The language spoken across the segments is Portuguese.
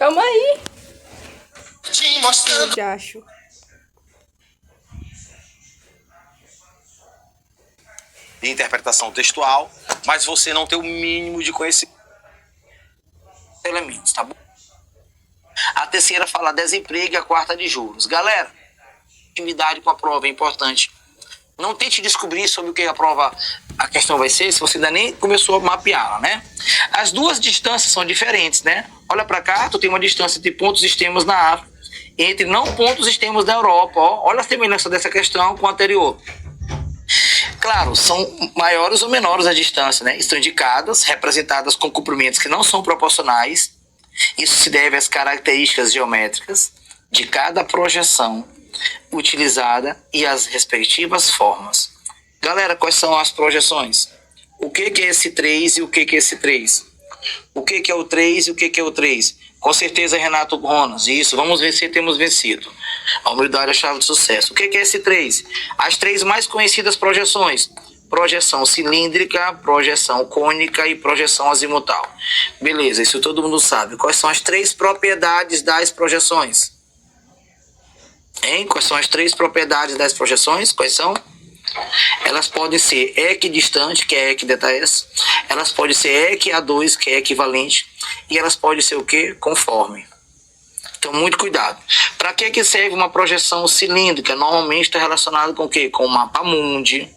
Calma aí. Te mostrando. Já acho. De interpretação textual, mas você não tem o mínimo de conhecimento. Elementos, tá bom? A terceira fala desemprego e a quarta de juros. Galera, intimidade com a prova é importante. Não tente descobrir sobre o que a questão vai ser, se você ainda nem começou a mapeá-la, né? As duas distâncias são diferentes, né? Olha para cá, tu tem uma distância entre pontos extremos na África e entre não pontos extremos da Europa. Ó. Olha a semelhança dessa questão com a anterior. Claro, são maiores ou menores a distância, né? Estão indicadas, representadas com comprimentos que não são proporcionais. Isso se deve às características geométricas de cada projeção utilizada e as respectivas formas. Galera, quais são as projeções? O que é esse 3 e o que é esse 3? O que é o 3 e o que é o 3? Com certeza, Renato Ronas. Isso, vamos ver se temos vencido. A humildade é a chave de sucesso. O que é esse 3? As três mais conhecidas projeções. Projeção cilíndrica, projeção cônica e projeção azimutal. Beleza, isso todo mundo sabe. Quais são as três propriedades das projeções? Hein? Quais são as três propriedades das projeções? Quais são? Elas podem ser equidistante, que é equidetaias. Elas podem ser equa2, que é equivalente. E elas podem ser o quê? Conforme. Então, muito cuidado. Para que serve uma projeção cilíndrica? Normalmente está relacionado com o quê? Com o mapa mundi,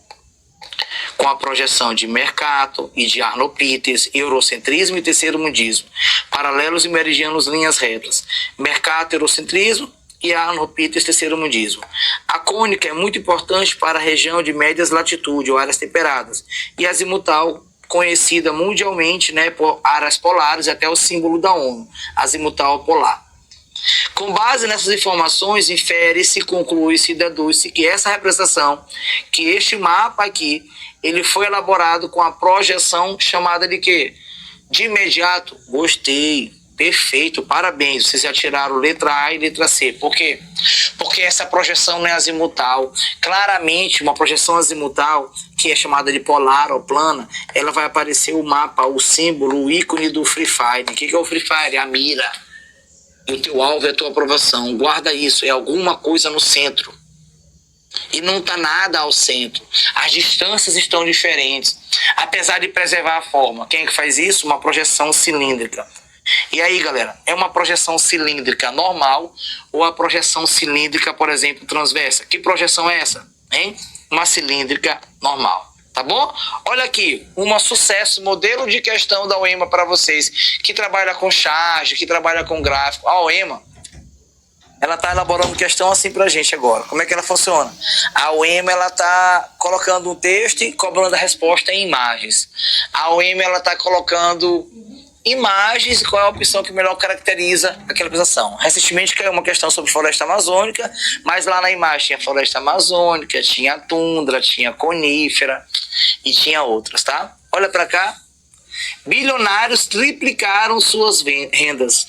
com a projeção de Mercator e de Arnold Peters, eurocentrismo e terceiro mundismo. Paralelos e meridianos, linhas retas. Mercator, eurocentrismo, e Arnold Peters, terceiro mundismo. A cônica é muito importante para a região de médias latitude ou áreas temperadas. E a azimutal, conhecida mundialmente, né, por áreas polares, até o símbolo da ONU, azimutal polar. Com base nessas informações, infere-se, conclui-se, deduz-se que essa representação, que este mapa aqui, ele foi elaborado com a projeção chamada de quê? De imediato, gostei. Perfeito, parabéns, vocês já tiraram letra A e letra C. Por quê? Porque essa projeção não é azimutal. Claramente, uma projeção azimutal, que é chamada de polar ou plana, ela vai aparecer o mapa, o símbolo, o ícone do Free Fire. O que é o Free Fire? A mira. E o teu alvo é a tua aprovação. Guarda isso, é alguma coisa no centro. E não está nada ao centro. As distâncias estão diferentes. Apesar de preservar a forma. Quem é que faz isso? Uma projeção cilíndrica. E aí, galera, é uma projeção cilíndrica normal ou a projeção cilíndrica, por exemplo, transversa? Que projeção é essa? Hein? Uma cilíndrica normal, tá bom? Olha aqui, um sucesso, modelo de questão da OEMA para vocês, que trabalha com charge, que trabalha com gráfico. A OEMA, ela está elaborando questão assim pra gente agora. Como é que ela funciona? A OEMA, ela está colocando um texto e cobrando a resposta em imagens. A OEMA, ela está colocando imagens e qual é a opção que melhor caracteriza aquela apresentação. Recentemente caiu uma questão sobre floresta amazônica, mas lá na imagem tinha floresta amazônica, tinha tundra, tinha conífera e tinha outras, tá? Olha para cá. Bilionários triplicaram suas rendas.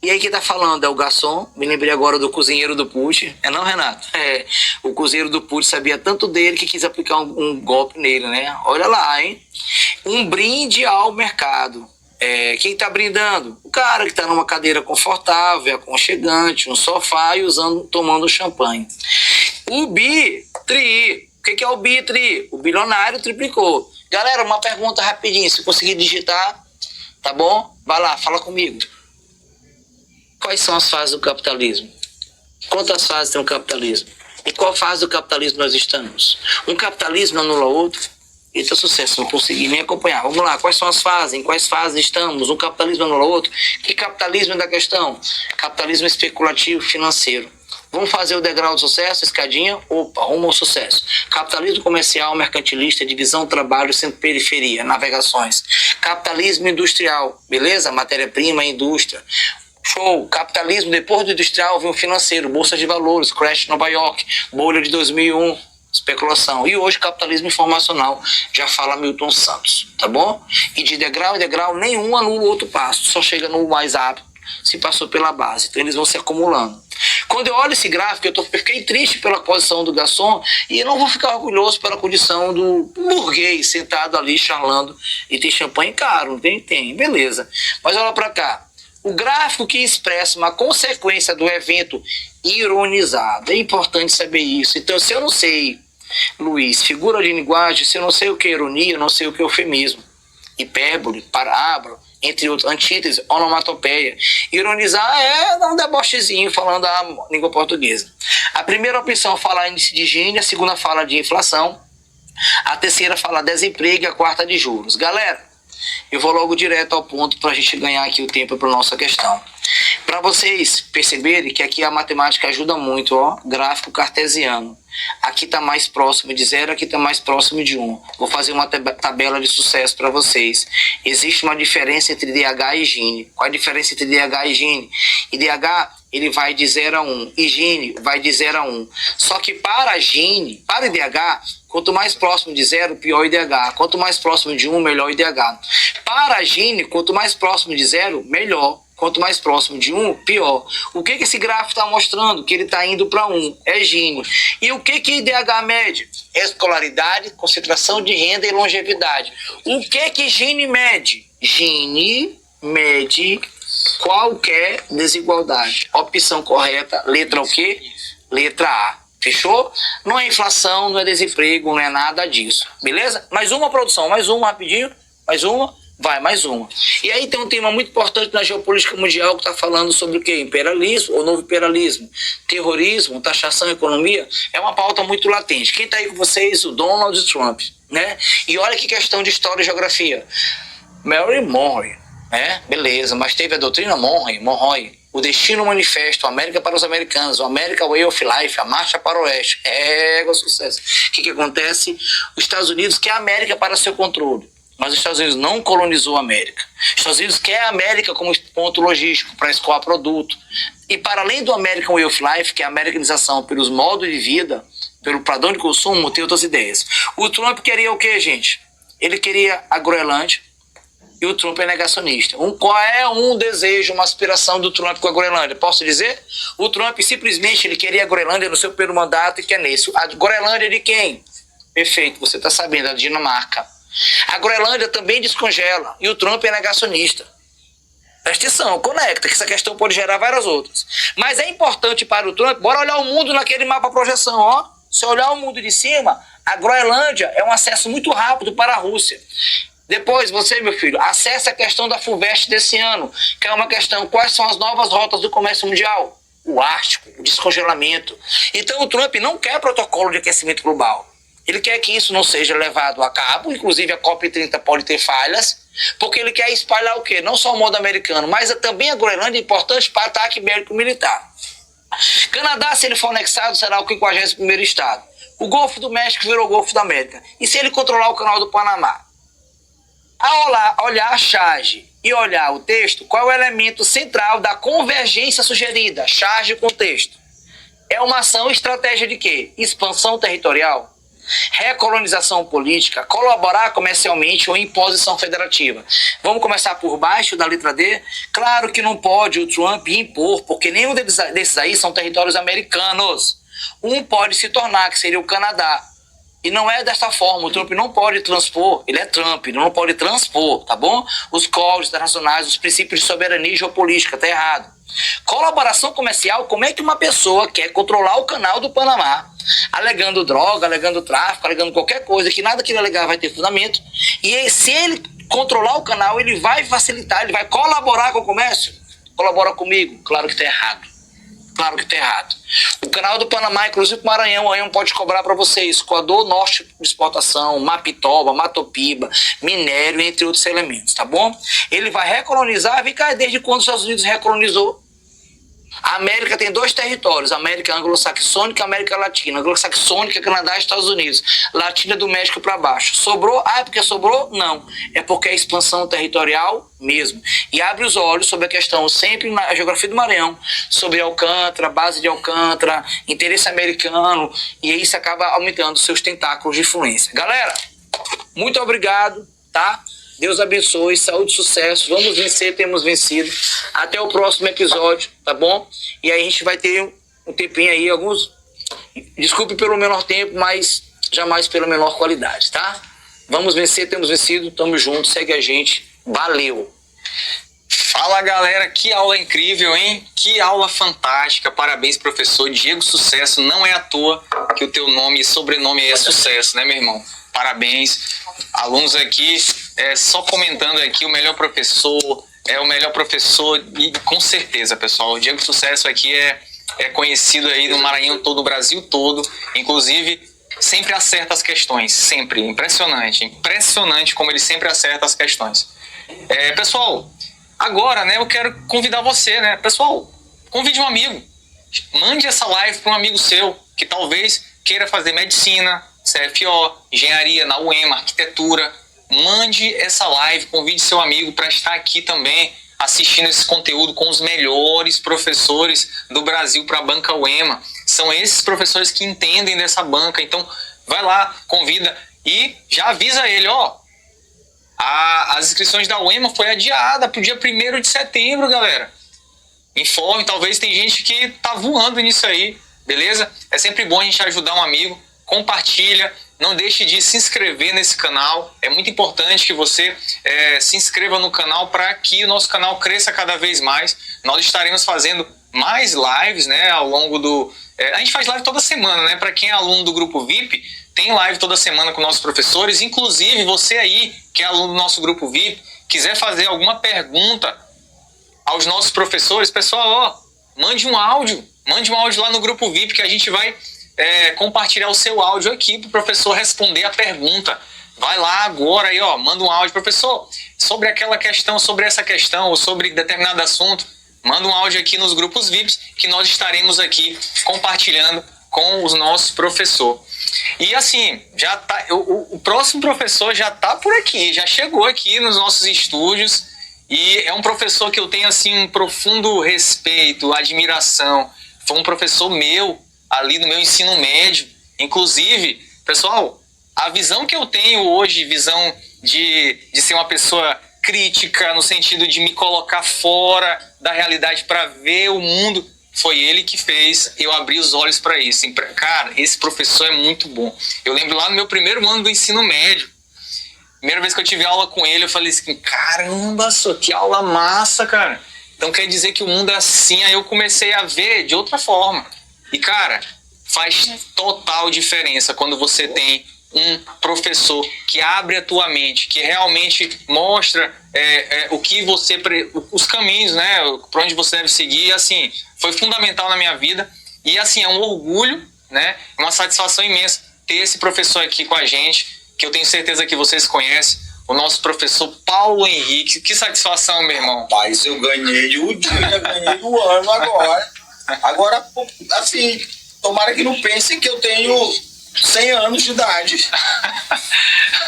E aí quem tá falando é o garçom. Me lembrei agora do cozinheiro do Pucci. É não, Renato? É, o cozinheiro do Pucci sabia tanto dele que quis aplicar um golpe nele, né? Olha lá, hein? Um brinde ao mercado. Quem está brindando? O cara que está numa cadeira confortável, aconchegante, um sofá e tomando champanhe. O bi-tri. O que é o bi-tri? O bilionário triplicou. Galera, uma pergunta rapidinho. Se conseguir digitar, tá bom? Vai lá, fala comigo. Quais são as fases do capitalismo? Quantas fases tem o capitalismo? Em qual fase do capitalismo nós estamos? Um capitalismo anula outro? Eita, sucesso, não consegui nem acompanhar. Vamos lá, quais são as fases? Em quais fases estamos? Um capitalismo anula outro? Que capitalismo é da questão? Capitalismo especulativo financeiro. Vamos fazer o degrau do sucesso, escadinha? Opa, rumo ao sucesso. Capitalismo comercial, mercantilista, divisão, trabalho, centro-periferia, navegações. Capitalismo industrial, beleza? Matéria-prima, indústria. Show! Capitalismo, depois do industrial, vem o financeiro, bolsa de valores, crash Nova York, bolha de 2001. Especulação. E hoje capitalismo informacional, já fala Milton Santos, tá bom? E de degrau em degrau, nenhum anula o outro passo, só chega no mais rápido se passou pela base. Então eles vão se acumulando. Quando eu olho esse gráfico, eu fiquei triste pela posição do garçom e eu não vou ficar orgulhoso pela condição do burguês sentado ali charlando e tem champanhe caro, não tem? Tem, beleza. Mas olha pra cá. O gráfico que expressa uma consequência do evento ironizado. É importante saber isso. Então, se eu não sei, Luiz, figura de linguagem, se eu não sei o que é ironia, eu não sei o que é eufemismo, hipérbole, parábola, entre outros, antítese, onomatopeia. Ironizar é dar um debochezinho falando a língua portuguesa. A primeira opção fala índice de Gini, a segunda fala de inflação, a terceira fala desemprego e a quarta de juros. Galera, eu vou logo direto ao ponto para a gente ganhar aqui o tempo para a nossa questão. Para vocês perceberem que aqui a matemática ajuda muito, ó, gráfico cartesiano. Aqui está mais próximo de 0, aqui está mais próximo de 1. Vou fazer uma tabela de sucesso para vocês. Existe uma diferença entre DH e Gini. Qual a diferença entre DH e Gini? IDH, ele vai de 0 a 1. E Gini vai de 0 a 1. Só que para Gini, para IDH, quanto mais próximo de 0, pior o IDH. Quanto mais próximo de 1, melhor o IDH. Para Gini, quanto mais próximo de 0, melhor. Quanto mais próximo de 1, pior. O que esse gráfico está mostrando? Que ele está indo para 1. É Gini. E o que IDH mede? Escolaridade, concentração de renda e longevidade. O que Gini mede? Gini mede qualquer desigualdade. Opção correta, letra o quê? Letra A. Fechou? Não é inflação, não é desemprego, não é nada disso. Beleza? Mais uma, produção. Mais uma, rapidinho. Mais uma. Vai, mais uma. E aí tem um tema muito importante na geopolítica mundial que está falando sobre o quê? Imperialismo ou novo imperialismo? Terrorismo, taxação, economia? É uma pauta muito latente. Quem está aí com vocês? O Donald Trump, né? E olha que questão de história e geografia. Mary Monroe, né? Beleza, mas teve a doutrina Monroe, o Destino Manifesto, América para os Americanos, o America Way of Life, a Marcha para o Oeste. Sucesso. O que acontece? Os Estados Unidos quer a América para seu controle. Mas os Estados Unidos não colonizou a América. Os Estados Unidos quer a América como ponto logístico para escoar produto. E para além do American Way of Life, que é a americanização pelos modos de vida, pelo padrão de consumo, tem outras ideias. O Trump queria o quê, gente? Ele queria a Groenlândia e o Trump é negacionista. Qual é um desejo, uma aspiração do Trump com a Groenlândia? Posso dizer? O Trump simplesmente ele queria a Groenlândia no seu primeiro mandato e que é nesse. A Groenlândia é de quem? Perfeito, você está sabendo, a Dinamarca. A Groenlândia também descongela e o Trump é negacionista. Presta atenção, conecta, que essa questão pode gerar várias outras. Mas é importante para o Trump, bora olhar o mundo naquele mapa projeção, ó. Se olhar o mundo de cima, a Groenlândia é um acesso muito rápido para a Rússia. Depois, você, meu filho, acessa a questão da FUVEST desse ano, que é uma questão, quais são as novas rotas do comércio mundial? O Ártico, o descongelamento. Então o Trump não quer protocolo de aquecimento global. Ele quer que isso não seja levado a cabo, inclusive a COP30 pode ter falhas, porque ele quer espalhar o quê? Não só o modo americano, mas também a Groenlândia é importante para ataque bélico-militar. Canadá, se ele for anexado, será o 51º estado. O Golfo do México virou o Golfo da América. E se ele controlar o Canal do Panamá? Ao olhar a charge e olhar o texto, qual é o elemento central da convergência sugerida? Charge com texto. É uma ação estratégia de quê? Expansão territorial? Recolonização política, colaborar comercialmente ou imposição federativa. Vamos começar por baixo da letra D? Claro que não pode o Trump impor, porque nenhum desses aí são territórios americanos. Um pode se tornar, que seria o Canadá. E não é dessa forma, o Trump não pode transpor, ele é Trump, ele não pode transpor, tá bom? Os códigos internacionais, os princípios de soberania geopolítica, tá errado. Colaboração comercial, como é que uma pessoa quer controlar o canal do Panamá, alegando droga, alegando tráfico, alegando qualquer coisa, que nada que ele alegar vai ter fundamento, e se ele controlar o canal, ele vai facilitar, ele vai colaborar com o comércio? Colabora comigo? Claro que tá errado. Claro que está errado. O canal do Panamá, inclusive o Maranhão pode cobrar para vocês escoador norte de exportação, Mapitoba, Matopiba, minério, entre outros elementos, tá bom? Ele vai recolonizar, vem cá, desde quando os Estados Unidos recolonizou? A América tem dois territórios, América anglo-saxônica e América latina. Anglo-saxônica, Canadá e Estados Unidos. Latina do México para baixo. Sobrou? Ah, é porque sobrou? Não. É porque é expansão territorial mesmo. E abre os olhos sobre a questão, sempre na geografia do Maranhão, sobre Alcântara, base de Alcântara, interesse americano, e aí isso acaba aumentando seus tentáculos de influência. Galera, muito obrigado, tá? Deus abençoe, saúde e sucesso. Vamos vencer, temos vencido. Até o próximo episódio, tá bom? E aí a gente vai ter um tempinho aí, alguns... Desculpe pelo menor tempo, mas jamais pela menor qualidade, tá? Vamos vencer, temos vencido, tamo junto, segue a gente. Valeu! Fala Fala, galera, que aula incrível, hein? Que aula fantástica, parabéns, professor Diego Sucesso. Não é à toa que o teu nome e sobrenome é Sucesso, né, meu irmão? Parabéns. Alunos aqui, só comentando aqui, o melhor professor, e com certeza, pessoal, o Diego Sucesso aqui é conhecido aí no Maranhão todo, no Brasil todo, inclusive sempre acerta as questões, sempre, impressionante como ele sempre acerta as questões. Pessoal, agora, né, eu quero convidar você, né, pessoal, convide um amigo, mande essa live para um amigo seu, que talvez queira fazer medicina, CFO, engenharia na UEMA, arquitetura. Mande essa live, convide seu amigo para estar aqui também assistindo esse conteúdo com os melhores professores do Brasil para a banca UEMA. São esses professores que entendem dessa banca. Então, vai lá, convida e já avisa ele, ó, as inscrições da UEMA foi adiada para o dia 1º de setembro, galera. Informe, talvez tem gente que tá voando nisso aí, beleza? É sempre bom a gente ajudar um amigo. Compartilha, não deixe de se inscrever nesse canal. É muito importante que você se inscreva no canal para que o nosso canal cresça cada vez mais. Nós estaremos fazendo mais lives, né, ao longo do... a gente faz live toda semana, né? Para quem é aluno do grupo VIP, tem live toda semana com nossos professores. Inclusive, você aí, que é aluno do nosso grupo VIP, quiser fazer alguma pergunta aos nossos professores, pessoal, ó, mande um áudio lá no grupo VIP que a gente vai compartilhar o seu áudio aqui para o professor responder a pergunta. Vai lá agora aí, ó, manda um áudio, professor, sobre aquela questão, sobre essa questão ou sobre determinado assunto, manda um áudio aqui nos grupos VIPs que nós estaremos aqui compartilhando com os nossos professores. E assim, já tá, o próximo professor já tá por aqui, já chegou aqui nos nossos estúdios e é um professor que eu tenho assim um profundo respeito, admiração. Foi um professor meu ali no meu ensino médio. Inclusive, pessoal, a visão que eu tenho hoje, visão de ser uma pessoa crítica, no sentido de me colocar fora da realidade para ver o mundo, foi ele que fez eu abrir os olhos para isso. Cara, esse professor é muito bom. Eu lembro lá no meu primeiro ano do ensino médio, primeira vez que eu tive aula com ele, eu falei assim, caramba, só que aula massa, cara. Então quer dizer que o mundo é assim. Aí eu comecei a ver de outra forma. E, cara, faz total diferença quando você tem um professor que abre a tua mente, que realmente mostra o que você, os caminhos, né, para onde você deve seguir. E, assim, foi fundamental na minha vida. E, assim, é um orgulho, né, uma satisfação imensa ter esse professor aqui com a gente, que eu tenho certeza que vocês conhecem, o nosso professor Paulo Henrique. Que satisfação, meu irmão. Rapaz, eu ganhei o dia, ganhei o ano agora. Agora, assim, tomara que não pensem que eu tenho 100 anos de idade.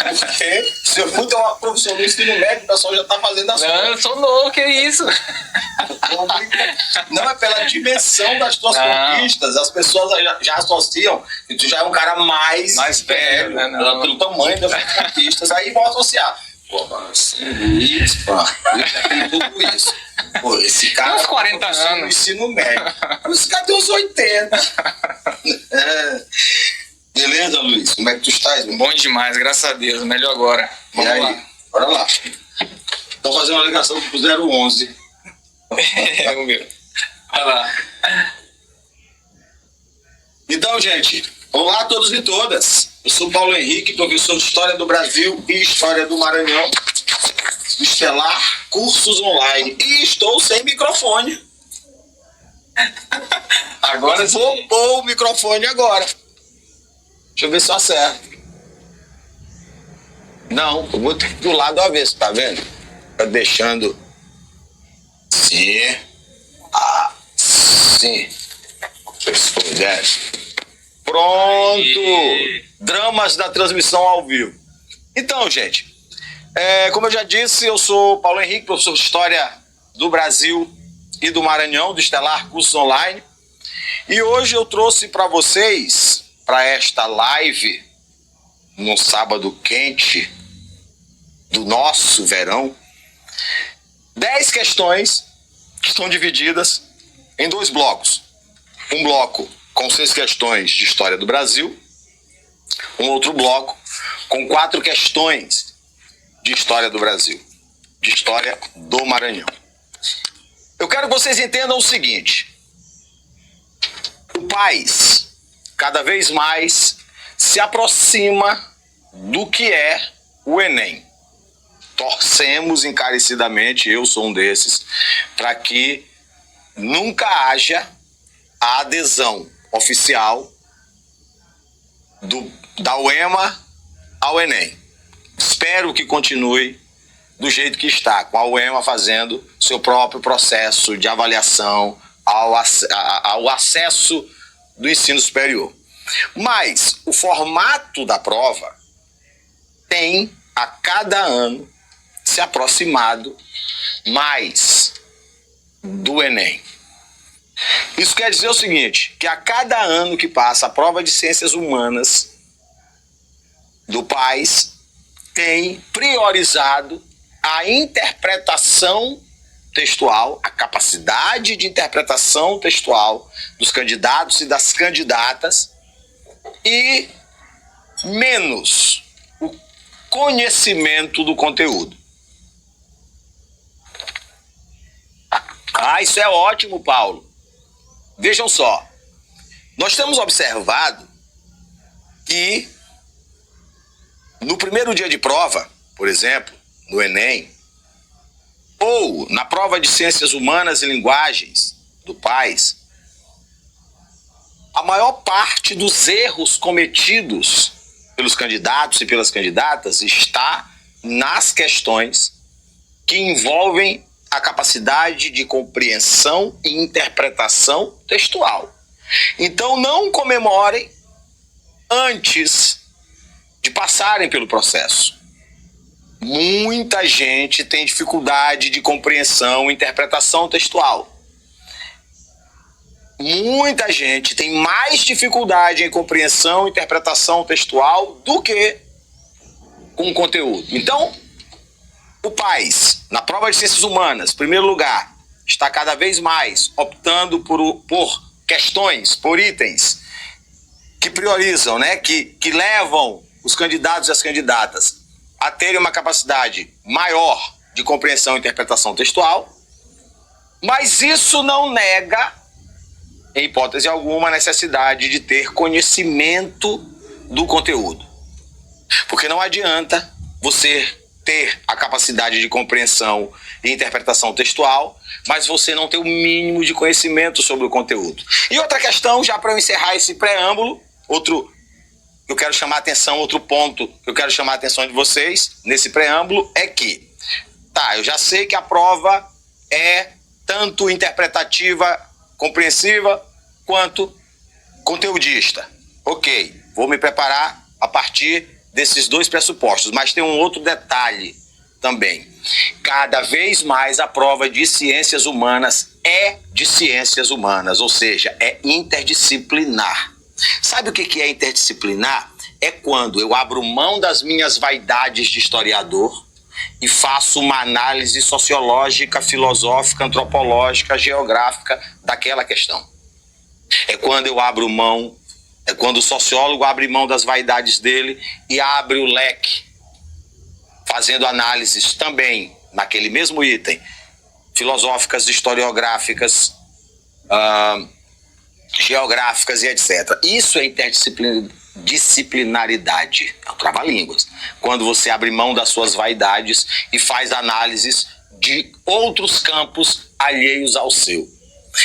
Porque se eu for ter uma profissão do ensino médio, o pessoal já tá fazendo as coisas. Não, eu sou novo, que isso? Não, é pela dimensão das tuas conquistas. As pessoas já associam que tu já é um cara mais velho, né? Pelo tamanho das tuas conquistas. Aí vão associar. Pô, mano, assim, Luiz, tem tudo isso. Pô, esse cara tem uns 40 anos. No ensino médio. Esse cara tem uns 80. Beleza, Luiz? Como é que tu estás, meu? Bom demais, graças a Deus. Melhor agora. Vamos aí? Lá. Bora lá. Vou fazer uma ligação pro 011. Vai lá. Então, gente, olá a todos e todas. Eu sou Paulo Henrique, professor de História do Brasil e História do Maranhão, do Estelar Cursos Online. E estou sem microfone. Agora vou pôr o microfone agora. Deixa eu ver se eu acerto. Não, eu vou ter do lado avesso, tá vendo? Tá deixando assim. Assim. Se puder. Pronto! Dramas da transmissão ao vivo. Então, gente, como eu já disse, eu sou Paulo Henrique, professor de História do Brasil e do Maranhão, do Estelar Cursos Online. E hoje eu trouxe para vocês, para esta live, num sábado quente do nosso verão, 10 questões que estão divididas em 2 blocos. Um bloco com 6 questões de História do Brasil, um outro bloco com 4 questões de História do Brasil, de História do Maranhão. Eu quero que vocês entendam o seguinte. O país, cada vez mais, se aproxima do que é o Enem. Torcemos encarecidamente, eu sou um desses, para que nunca haja a adesão oficial da UEMA ao Enem. Espero que continue do jeito que está, com a UEMA fazendo seu próprio processo de avaliação ao acesso do ensino superior. Mas o formato da prova tem, a cada ano, se aproximado mais do Enem. Isso quer dizer o seguinte, que a cada ano que passa, a prova de ciências humanas do país tem priorizado a interpretação textual, a capacidade de interpretação textual dos candidatos e das candidatas e menos o conhecimento do conteúdo. Ah, isso é ótimo, Paulo. Vejam só, nós temos observado que no primeiro dia de prova, por exemplo, no Enem, ou na prova de Ciências Humanas e Linguagens do PAS, a maior parte dos erros cometidos pelos candidatos e pelas candidatas está nas questões que envolvem a capacidade de compreensão e interpretação textual. Então não comemorem antes de passarem pelo processo. Muita gente tem dificuldade de compreensão e interpretação textual. Muita gente tem mais dificuldade em compreensão e interpretação textual do que com o conteúdo. Então, o PAS, na prova de ciências humanas, em primeiro lugar, está cada vez mais optando por questões, por itens que priorizam, né? que levam os candidatos e as candidatas a terem uma capacidade maior de compreensão e interpretação textual, mas isso não nega, em hipótese alguma, a necessidade de ter conhecimento do conteúdo. Porque não adianta você ter a capacidade de compreensão e interpretação textual, mas você não ter o mínimo de conhecimento sobre o conteúdo. E outra questão, já para eu encerrar esse preâmbulo, outro ponto que eu quero chamar a atenção de vocês nesse preâmbulo é que, eu já sei que a prova é tanto interpretativa, compreensiva, quanto conteudista. Ok, vou me preparar a partir desses dois pressupostos, mas tem um outro detalhe também. Cada vez mais a prova de ciências humanas é de ciências humanas, ou seja, é interdisciplinar. Sabe o que é interdisciplinar? É quando eu abro mão das minhas vaidades de historiador e faço uma análise sociológica, filosófica, antropológica, geográfica daquela questão. É quando eu abro mão, é quando o sociólogo abre mão das vaidades dele e abre o leque, fazendo análises também, naquele mesmo item, filosóficas, historiográficas, geográficas e etc. Isso é interdisciplinaridade, é o trava-línguas. Quando você abre mão das suas vaidades e faz análises de outros campos alheios ao seu.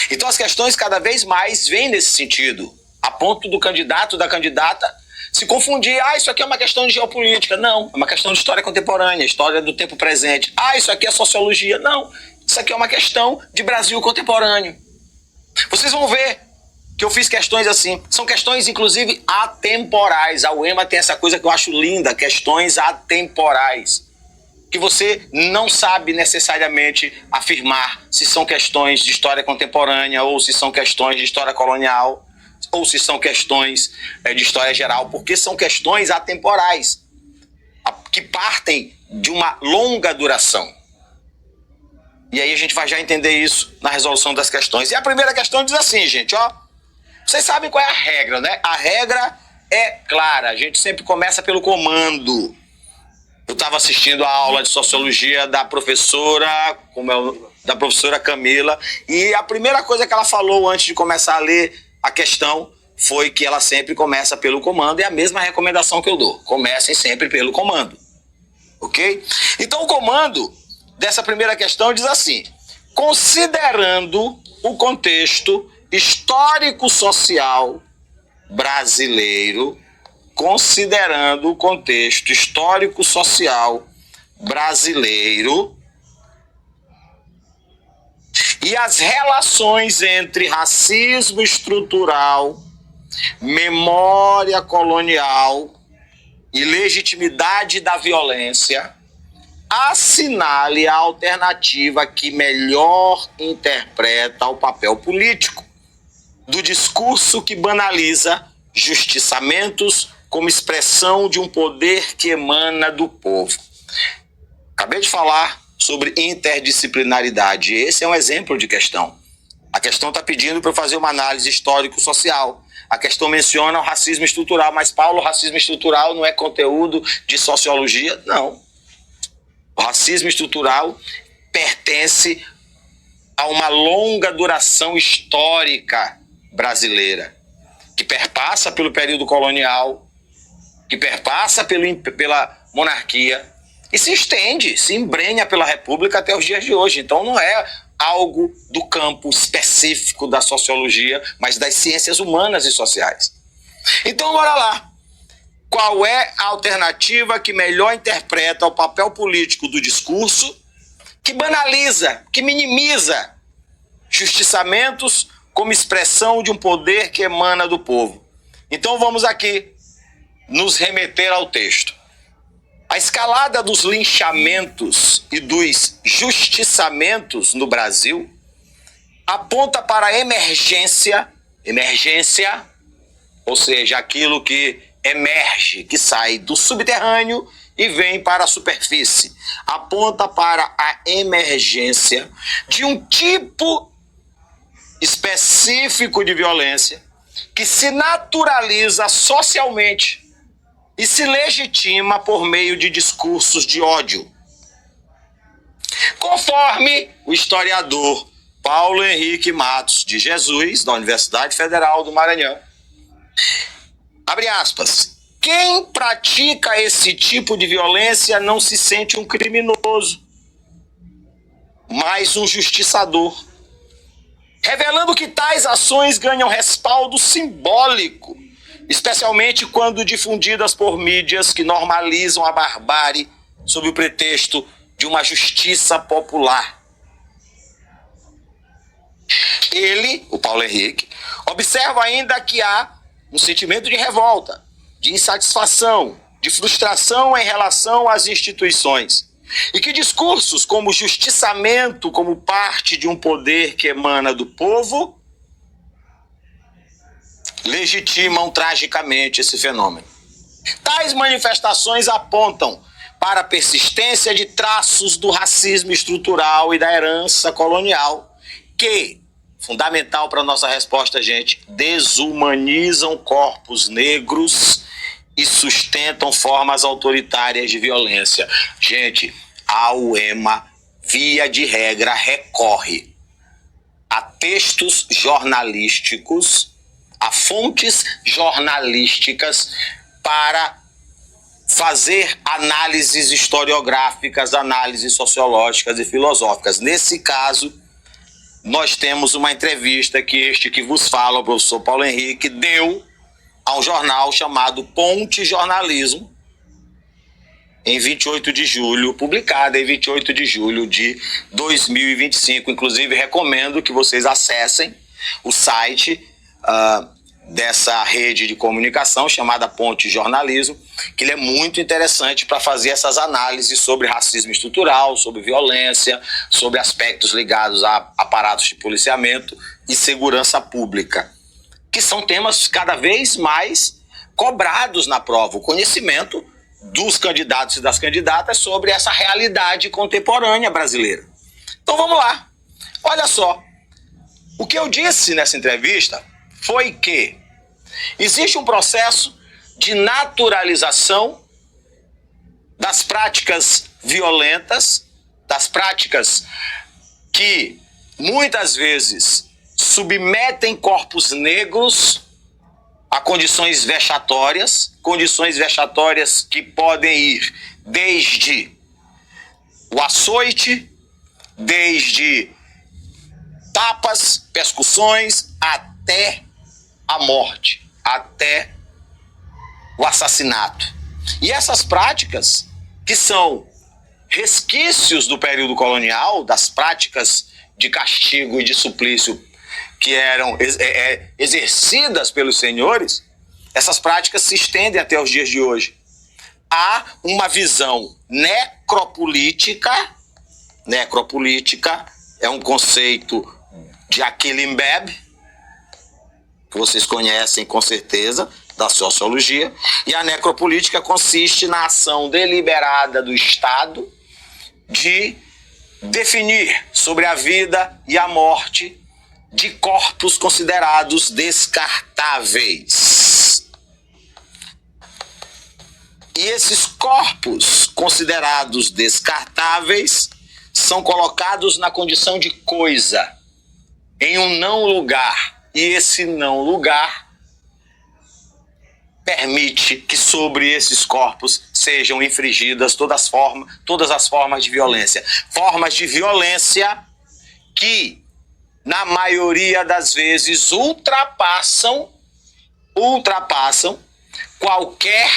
Então as questões cada vez mais vêm nesse sentido, a ponto do candidato, da candidata, se confundir. Isso aqui é uma questão de geopolítica. Não, é uma questão de história contemporânea, história do tempo presente. Isso aqui é sociologia. Não, isso aqui é uma questão de Brasil contemporâneo. Vocês vão ver que eu fiz questões assim, são questões inclusive atemporais. A UEMA tem essa coisa que eu acho linda, questões atemporais, que você não sabe necessariamente afirmar se são questões de história contemporânea ou se são questões de história colonial ou se são questões de história geral, porque são questões atemporais que partem de uma longa duração. E aí a gente vai já entender isso na resolução das questões. E a primeira questão diz assim, gente, vocês sabem qual é a regra, né? A regra é clara, a gente sempre começa pelo comando. Eu estava assistindo a aula de sociologia da professora, da professora Camila, e a primeira coisa que ela falou antes de começar a ler a questão foi que ela sempre começa pelo comando, e a mesma recomendação que eu dou: comecem sempre pelo comando, ok? Então o comando dessa primeira questão diz assim: considerando o contexto histórico-social brasileiro, considerando o contexto histórico-social brasileiro e as relações entre racismo estrutural, memória colonial e legitimidade da violência, assinale a alternativa que melhor interpreta o papel político do discurso que banaliza justiçamentos como expressão de um poder que emana do povo. Acabei de falar sobre interdisciplinaridade. Esse é um exemplo de questão. A questão está pedindo para eu fazer uma análise histórico-social. A questão menciona o racismo estrutural, mas, Paulo, o racismo estrutural não é conteúdo de sociologia? Não. O racismo estrutural pertence a uma longa duração histórica brasileira, que perpassa pelo período colonial, que perpassa pela monarquia e se estende, se embrenha pela República até os dias de hoje. Então não é algo do campo específico da sociologia, mas das ciências humanas e sociais. Então bora lá. Qual é a alternativa que melhor interpreta o papel político do discurso, que banaliza, que minimiza justiçamentos como expressão de um poder que emana do povo? Então vamos aqui nos remeter ao texto. A escalada dos linchamentos e dos justiçamentos no Brasil aponta para a emergência, ou seja, aquilo que emerge, que sai do subterrâneo e vem para a superfície. Aponta para a emergência de um tipo específico de violência que se naturaliza socialmente e se legitima por meio de discursos de ódio. Conforme o historiador Paulo Henrique Matos de Jesus, da Universidade Federal do Maranhão, abre aspas, quem pratica esse tipo de violência não se sente um criminoso, mas um justiçador, revelando que tais ações ganham respaldo simbólico, especialmente quando difundidas por mídias que normalizam a barbárie sob o pretexto de uma justiça popular. Ele, o Paulo Henrique, observa ainda que há um sentimento de revolta, de insatisfação, de frustração em relação às instituições, e que discursos como justiçamento como parte de um poder que emana do povo legitimam tragicamente esse fenômeno. Tais manifestações apontam para a persistência de traços do racismo estrutural e da herança colonial que, fundamental para a nossa resposta, gente, desumanizam corpos negros e sustentam formas autoritárias de violência. Gente, a UEMA, via de regra, recorre a textos jornalísticos, a fontes jornalísticas para fazer análises historiográficas, análises sociológicas e filosóficas. Nesse caso, nós temos uma entrevista que este que vos fala, o professor Paulo Henrique, deu a um jornal chamado Ponte Jornalismo, em 28 de julho, publicada em 28 de julho de 2025. Inclusive, recomendo que vocês acessem o site dessa rede de comunicação chamada Ponte Jornalismo, que ele é muito interessante para fazer essas análises sobre racismo estrutural, sobre violência, sobre aspectos ligados a aparatos de policiamento e segurança pública, que são temas cada vez mais cobrados na prova, o conhecimento dos candidatos e das candidatas sobre essa realidade contemporânea brasileira. Então vamos lá. Olha só, o que eu disse nessa entrevista foi que existe um processo de naturalização das práticas violentas, das práticas que muitas vezes submetem corpos negros a condições vexatórias que podem ir desde o açoite, desde tapas, percussões, até a morte, até o assassinato. E essas práticas, que são resquícios do período colonial, das práticas de castigo e de suplício que eram exercidas pelos senhores, essas práticas se estendem até os dias de hoje. Há uma visão necropolítica. Necropolítica é um conceito de Achille Mbembe, que vocês conhecem com certeza, da sociologia. E a necropolítica consiste na ação deliberada do Estado de definir sobre a vida e a morte de corpos considerados descartáveis. E esses corpos considerados descartáveis são colocados na condição de coisa, em um não lugar. E esse não lugar permite que sobre esses corpos sejam infringidas todas as formas de violência. Formas de violência que, na maioria das vezes, ultrapassam qualquer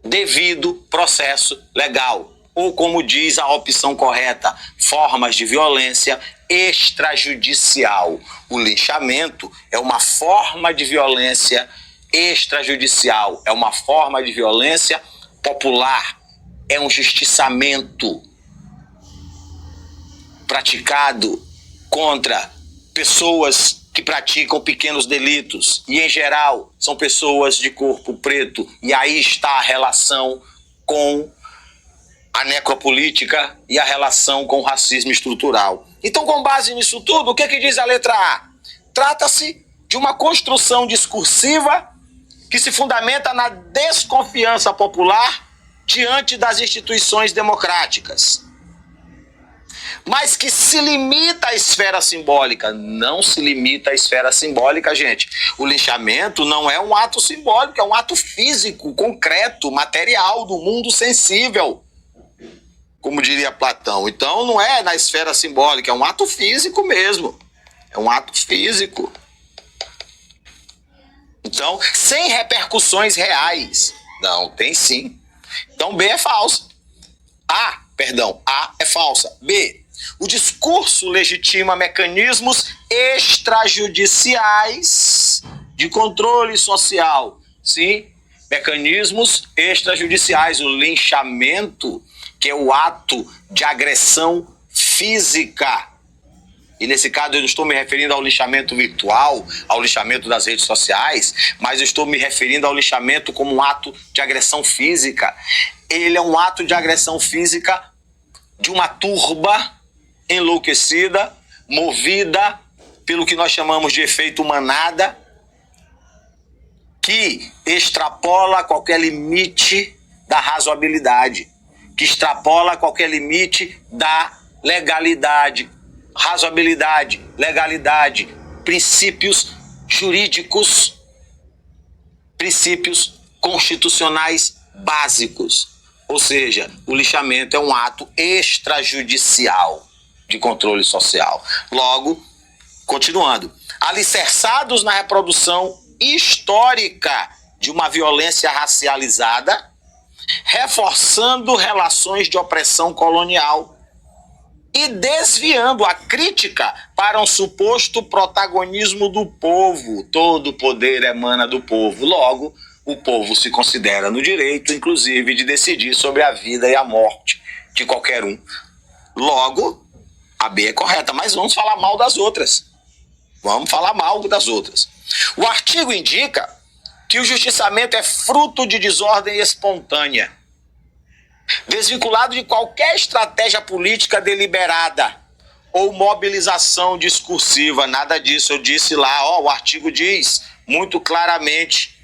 devido processo legal. Ou, como diz a opção correta, formas de violência extrajudicial. O linchamento é uma forma de violência extrajudicial, é uma forma de violência popular, é um justiçamento praticado contra pessoas que praticam pequenos delitos e, em geral, são pessoas de corpo preto. E aí está a relação com a necropolítica e a relação com o racismo estrutural. Então, com base nisso tudo, o que diz a letra A? Trata-se de uma construção discursiva que se fundamenta na desconfiança popular diante das instituições democráticas, mas que se limita à esfera simbólica. Não se limita à esfera simbólica, gente. O linchamento não é um ato simbólico, é um ato físico, concreto, material, do mundo sensível, como diria Platão. Então não é na esfera simbólica, é um ato físico mesmo. É um ato físico. Então, sem repercussões reais. Não, tem sim. Então B é falsa. A é falsa. B, o discurso legitima mecanismos extrajudiciais de controle social. Sim, mecanismos extrajudiciais. O linchamento, que é o ato de agressão física. E nesse caso eu não estou me referindo ao linchamento virtual, ao linchamento das redes sociais, mas eu estou me referindo ao linchamento como um ato de agressão física. Ele é um ato de agressão física de uma turba enlouquecida, movida pelo que nós chamamos de efeito manada, que extrapola qualquer limite da razoabilidade, que extrapola qualquer limite da legalidade. Razoabilidade, legalidade, princípios jurídicos, princípios constitucionais básicos. Ou seja, o linchamento é um ato extrajudicial de controle social. Logo, continuando, alicerçados na reprodução histórica de uma violência racializada, reforçando relações de opressão colonial e desviando a crítica para um suposto protagonismo do povo. Todo poder emana do povo. Logo, o povo se considera no direito, inclusive, de decidir sobre a vida e a morte de qualquer um. Logo, a B é correta, mas vamos falar mal das outras. Vamos falar mal das outras. O artigo indica que o justiçamento é fruto de desordem espontânea, desvinculado de qualquer estratégia política deliberada ou mobilização discursiva. Nada disso. Eu disse lá, o artigo diz muito claramente,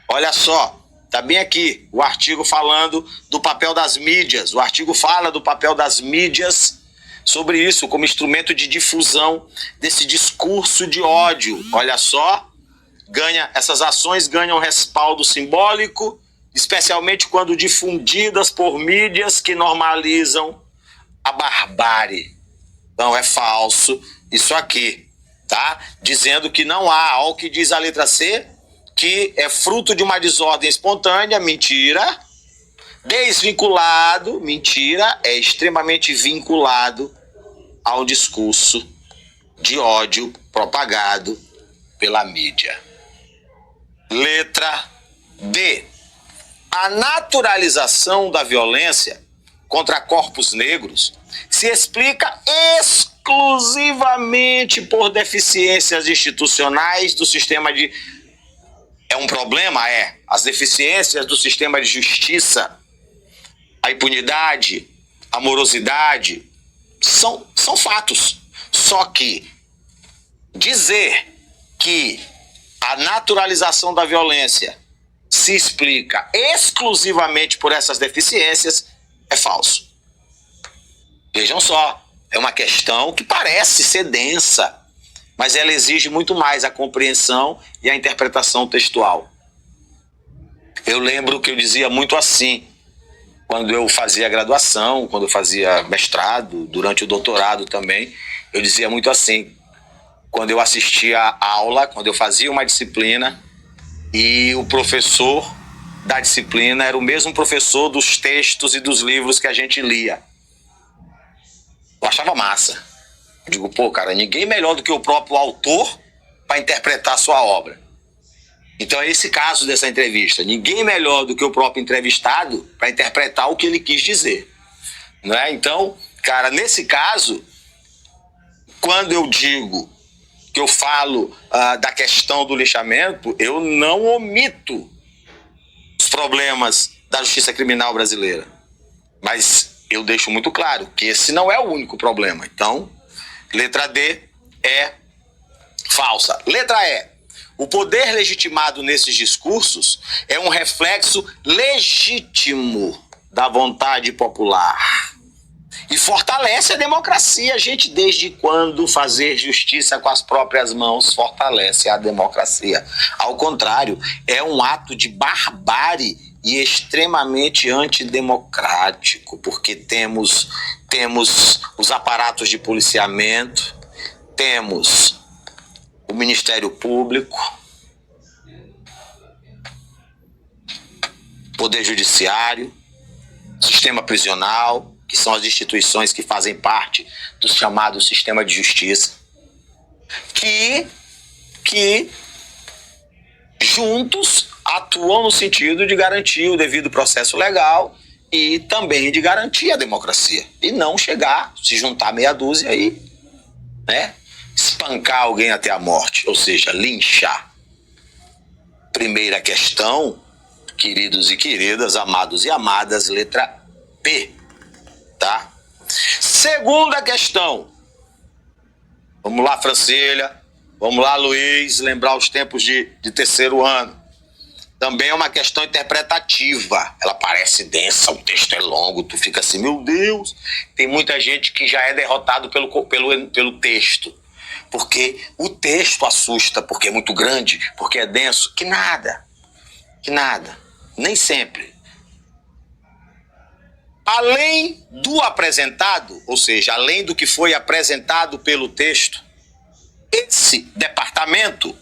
olha só, tá bem aqui, o artigo falando do papel das mídias. O artigo fala do papel das mídias sobre isso como instrumento de difusão desse discurso de ódio. Olha só, essas ações ganham respaldo simbólico, especialmente quando difundidas por mídias que normalizam a barbárie. Então é falso isso aqui, tá? Dizendo que não há, ao que diz a letra C, que é fruto de uma desordem espontânea, mentira. Desvinculado, mentira, é extremamente vinculado ao discurso de ódio propagado pela mídia. Letra D. A naturalização da violência contra corpos negros se explica exclusivamente por deficiências institucionais do sistema de... É um problema? É. As deficiências do sistema de justiça, a impunidade, a morosidade, são fatos. Só que dizer que a naturalização da violência se explica exclusivamente por essas deficiências é falso. Vejam só, é uma questão que parece ser densa, mas ela exige muito mais a compreensão e a interpretação textual. Eu lembro que eu dizia muito assim, quando eu fazia graduação, quando eu fazia mestrado, durante o doutorado também, eu dizia muito assim, quando eu assistia a aula, quando eu fazia uma disciplina e o professor da disciplina era o mesmo professor dos textos e dos livros que a gente lia. Eu achava massa. Eu digo, pô, cara, ninguém melhor do que o próprio autor para interpretar a sua obra. Então é esse caso dessa entrevista. Ninguém melhor do que o próprio entrevistado para interpretar o que ele quis dizer. Não é? Então, cara, nesse caso, quando eu digo que eu falo da questão do lixamento, eu não omito os problemas da justiça criminal brasileira. Mas eu deixo muito claro que esse não é o único problema. Então, letra D é falsa. Letra E. O poder legitimado nesses discursos é um reflexo legítimo da vontade popular e fortalece a democracia. Gente, desde quando fazer justiça com as próprias mãos fortalece a democracia? Ao contrário, é um ato de barbárie e extremamente antidemocrático, porque temos os aparatos de policiamento, temos o Ministério Público, Poder Judiciário, Sistema Prisional, que são as instituições que fazem parte do chamado sistema de justiça, que juntos atuam no sentido de garantir o devido processo legal e também de garantir a democracia. E não chegar, se juntar meia dúzia aí, né? Espancar alguém até a morte, ou seja, linchar. Primeira questão, queridos e queridas, amados e amadas, letra P, tá? Segunda questão. Vamos lá, Francília. Vamos lá, Luiz, lembrar os tempos de terceiro ano. Também é uma questão interpretativa. Ela parece densa, o texto é longo, tu fica assim, meu Deus. Tem muita gente que já é derrotado pelo texto. Porque o texto assusta, porque é muito grande, porque é denso. Que nada. Nem sempre. Além do apresentado, ou seja, além do que foi apresentado pelo texto, esse departamento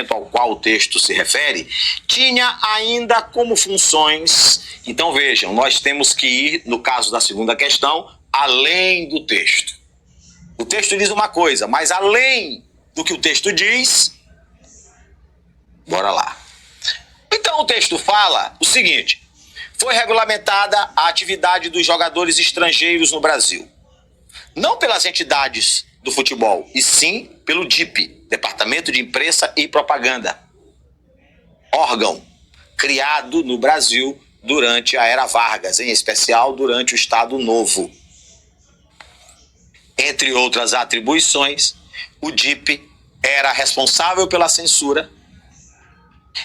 ao qual o texto se refere, tinha ainda como funções... Então vejam, nós temos que ir, no caso da segunda questão, além do texto. O texto diz uma coisa, mas além do que o texto diz, bora lá. Então o texto fala o seguinte: foi regulamentada a atividade dos jogadores estrangeiros no Brasil. Não pelas entidades do futebol, e sim pelo DIP, Departamento de Imprensa e Propaganda. Órgão criado no Brasil durante a Era Vargas, em especial durante o Estado Novo. Entre outras atribuições, o DIP era responsável pela censura,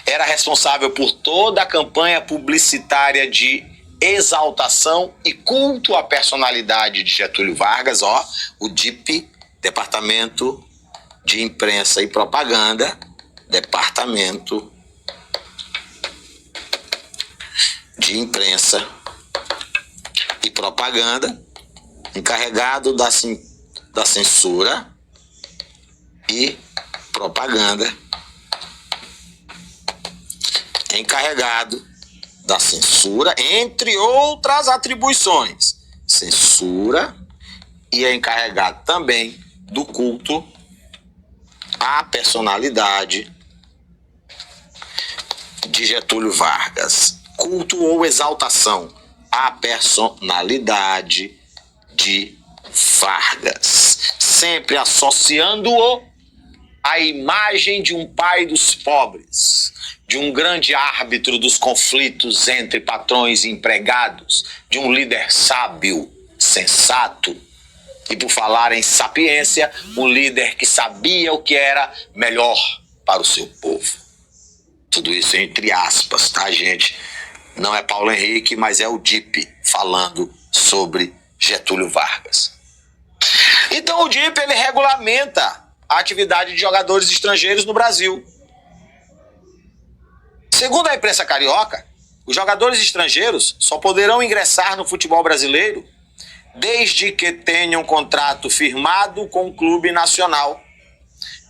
era responsável por toda a campanha publicitária de exaltação e culto à personalidade de Getúlio Vargas, o DIP, Departamento de Imprensa e Propaganda, Departamento de Imprensa e Propaganda, encarregado da censura e propaganda, encarregado da censura, entre outras atribuições, censura, e é encarregado também do culto à personalidade de Getúlio Vargas. Culto ou exaltação à personalidade de Vargas, sempre associando-o à imagem de um pai dos pobres, de um grande árbitro dos conflitos entre patrões e empregados, de um líder sábio, sensato, e por falar em sapiência, um líder que sabia o que era melhor para o seu povo. Tudo isso entre aspas, tá, gente? Não é Paulo Henrique, mas é o DIP falando sobre Getúlio Vargas. Então o DIP, ele regulamenta a atividade de jogadores estrangeiros no Brasil. Segundo a imprensa carioca, os jogadores estrangeiros só poderão ingressar no futebol brasileiro desde que tenham contrato firmado com o clube nacional,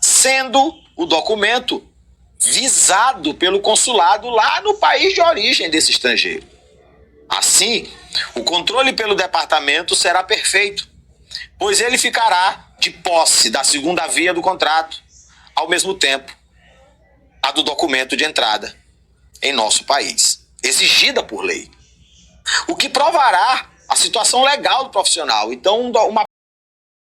sendo o documento visado pelo consulado lá no país de origem desse estrangeiro. Assim, o controle pelo departamento será perfeito, pois ele ficará de posse da segunda via do contrato, ao mesmo tempo a do documento de entrada em nosso país, exigida por lei, o que provará a situação legal do profissional. Então, uma